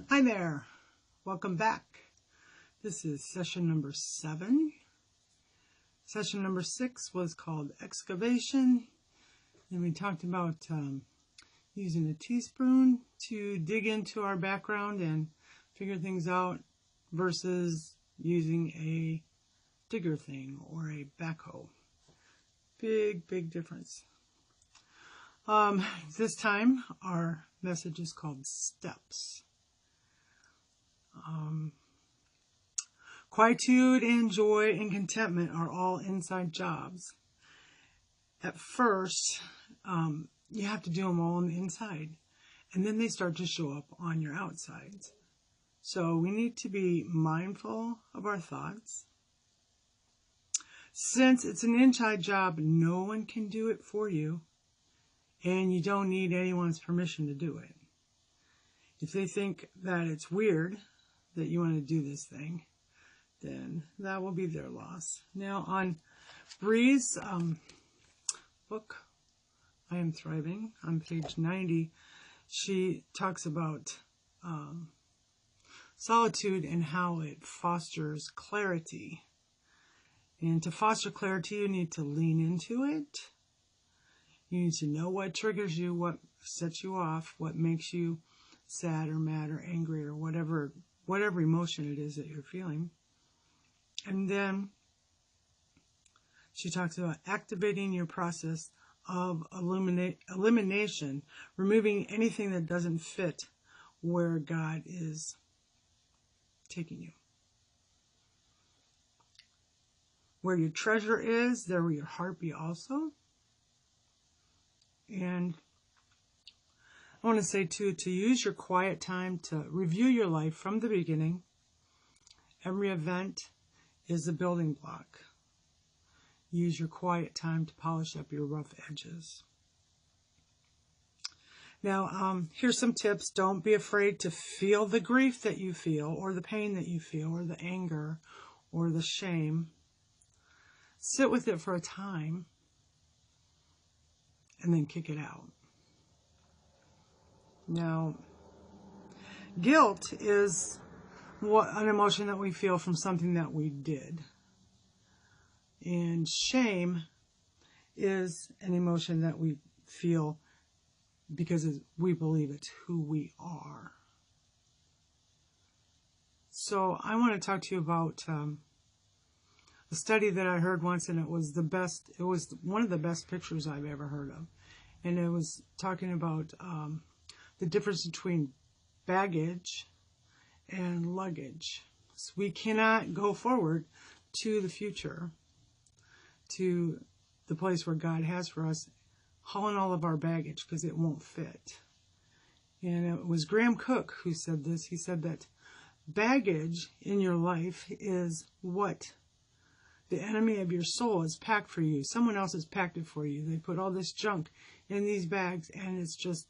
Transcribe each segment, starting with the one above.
Hi there, welcome back. This is session number 7. Session number 6 was called excavation, and we talked about using a teaspoon to dig into our background and figure things out versus using a digger thing or a backhoe. Big difference. This time our message is called steps. Quietude and joy and contentment are all inside jobs. At first, you have to do them all on the inside, and then they start to show up on your outsides. So we need to be mindful of our thoughts. Since it's an inside job, no one can do it for you, and you don't need anyone's permission to do it. If they think that it's weird that you want to do this thing, then that will be their loss. Now on Bree's book, I Am Thriving, on page 90, she talks about solitude and how it fosters clarity. And to foster clarity, you need to lean into it. You need to know what triggers you, what sets you off, what makes you sad or mad or angry or whatever emotion it is that you're feeling. And then she talks about activating your process of elimination, removing anything that doesn't fit where God is taking you. Where your treasure is, there will your heart be also. And I want to say too, to use your quiet time to review your life from the beginning. Every event is a building block. Use your quiet time to polish up your rough edges. Now, here's some tips. Don't be afraid to feel the grief that you feel, or the pain that you feel, or the anger, or the shame. Sit with it for a time, and then kick it out. Now, guilt is an emotion that we feel from something that we did. And shame is an emotion that we feel because we believe it's who we are. So I want to talk to you about a study that I heard once, and it was one of the best pictures I've ever heard of. And it was talking about the difference between baggage and luggage. So we cannot go forward to the future, to the place where God has for us, hauling all of our baggage because it won't fit. And it was Graham Cook who said this. He said that baggage in your life is what the enemy of your soul has packed for you. Someone else has packed it for you. They put all this junk in these bags, and it's just,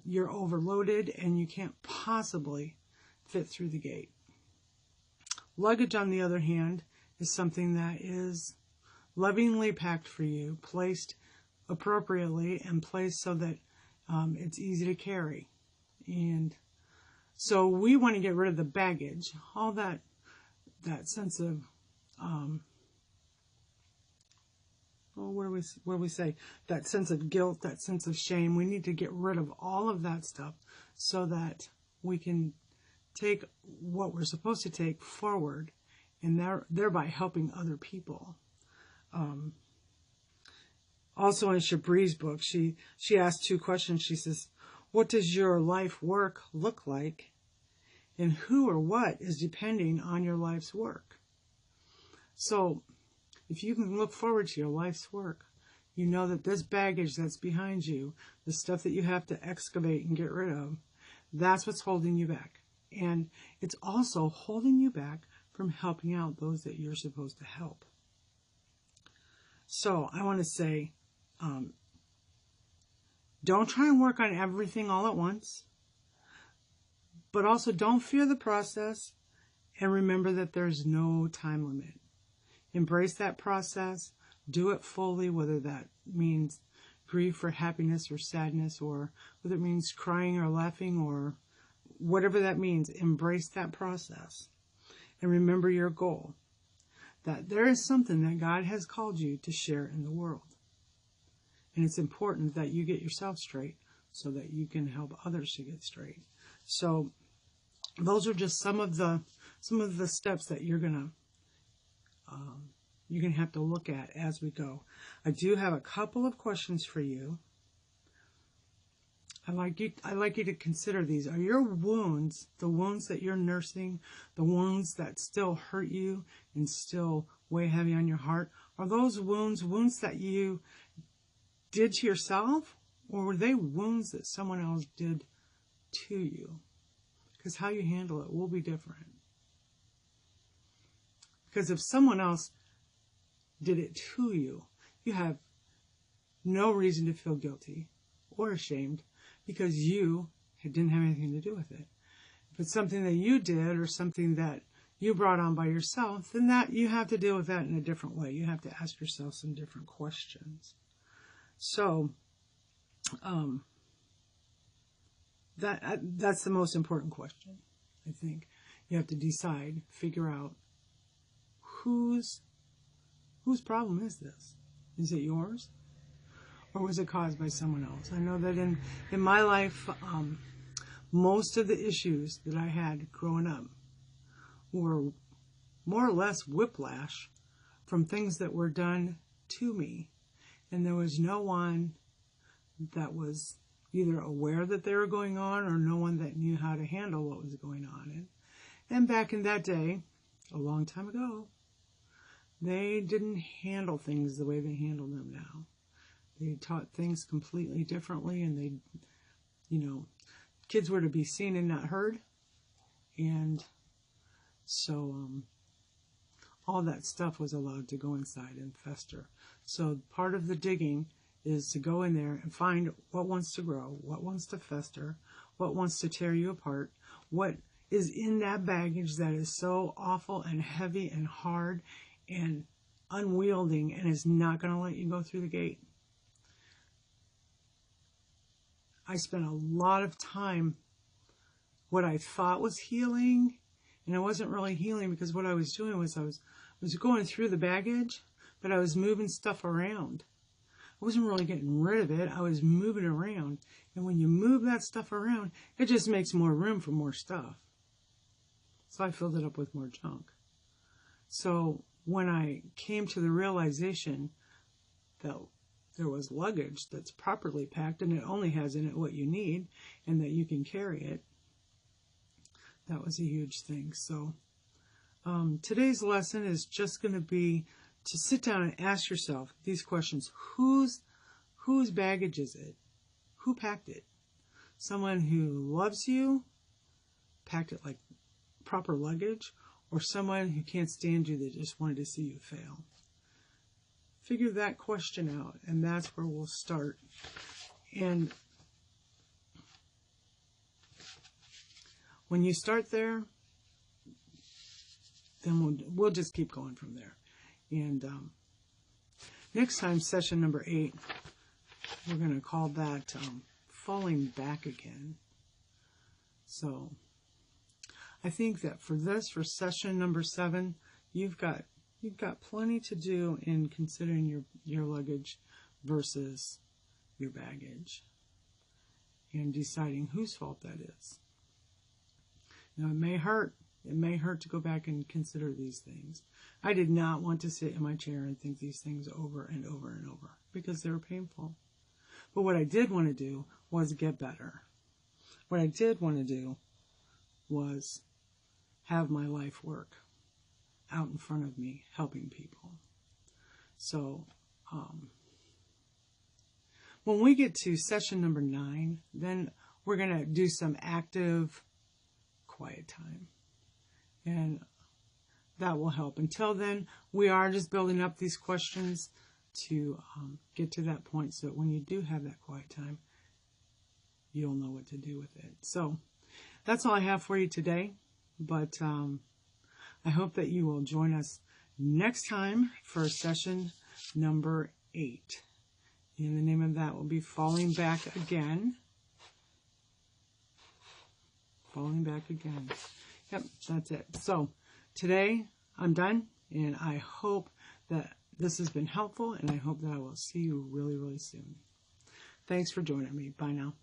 you're overloaded and you can't possibly fit through the gate. Luggage, on the other hand, is something that is lovingly packed for you, placed appropriately, and placed so that it's easy to carry. And so we want to get rid of the baggage, all that sense of what do we say? That sense of guilt, that sense of shame. We need to get rid of all of that stuff so that we can take what we're supposed to take forward, and thereby helping other people. Also in Shabri's book, she asked 2 questions. She says, what does your life work look like? And who or what is depending on your life's work? So if you can look forward to your life's work, you know that this baggage that's behind you, the stuff that you have to excavate and get rid of, that's what's holding you back. And it's also holding you back from helping out those that you're supposed to help. So I want to say, don't try and work on everything all at once, but also don't fear the process, and remember that there's no time limit. Embrace that process, do it fully, whether that means grief or happiness or sadness, or whether it means crying or laughing or whatever that means, embrace that process. And remember your goal, that there is something that God has called you to share in the world. And it's important that you get yourself straight so that you can help others to get straight. So those are just some of the steps that you're gonna have to look at as we go. I do have a couple of questions for you. I'd like you to consider these. Are your wounds, the wounds that you're nursing, the wounds that still hurt you and still weigh heavy on your heart, are those wounds that you did to yourself, or were they wounds that someone else did to you? Because how you handle it will be different. Because if someone else did it to you, you have no reason to feel guilty or ashamed, because you didn't have anything to do with it. If it's something that you did or something that you brought on by yourself, then that you have to deal with that in a different way. You have to ask yourself some different questions. So that's the most important question, I think. You have to decide, figure out whose problem is this? Is it yours? Or was it caused by someone else? I know that in my life, most of the issues that I had growing up were more or less whiplash from things that were done to me. And there was no one that was either aware that they were going on or no one that knew how to handle what was going on. And back in that day, a long time ago, they didn't handle things the way they handle them now. They taught things completely differently, and kids were to be seen and not heard. And so all that stuff was allowed to go inside and fester. So part of the digging is to go in there and find what wants to grow, what wants to fester, what wants to tear you apart, what is in that baggage that is so awful and heavy and hard and unwielding and is not going to let you go through the gate. I spent a lot of time what I thought was healing, and it wasn't really healing, because what I was doing was I was going through the baggage, but I was moving stuff around. I wasn't really getting rid of it. I was moving around. And when you move that stuff around, it just makes more room for more stuff. So I filled it up with more junk. So when I came to the realization that there was luggage that's properly packed and it only has in it what you need and that you can carry it, that was a huge thing. So today's lesson is just going to be to sit down and ask yourself these questions. Whose baggage is it? Who packed it? Someone who loves you, packed it like proper luggage, or someone who can't stand you that just wanted to see you fail? Figure that question out, and that's where we'll start. And when you start there, then we'll just keep going from there. And next time, session number 8, we're going to call that falling back again. So I think that for session number 7, you've got plenty to do in considering your luggage versus your baggage and deciding whose fault that is. Now, it may hurt. It may hurt to go back and consider these things. I did not want to sit in my chair and think these things over and over and over because they were painful. But what I did want to do was get better. What I did want to do was have my life work out in front of me, helping people. So when we get to session number 9, then we're going to do some active quiet time. And that will help. Until then, we are just building up these questions to get to that point so that when you do have that quiet time, you'll know what to do with it. So that's all I have for you today. But I hope that you will join us next time for session number 8. And the name of that will be Falling Back Again. falling back again. Yep, that's it. So today I'm done, and I hope that this has been helpful, and I hope that I will see you really, really soon. Thanks for joining me. Bye now.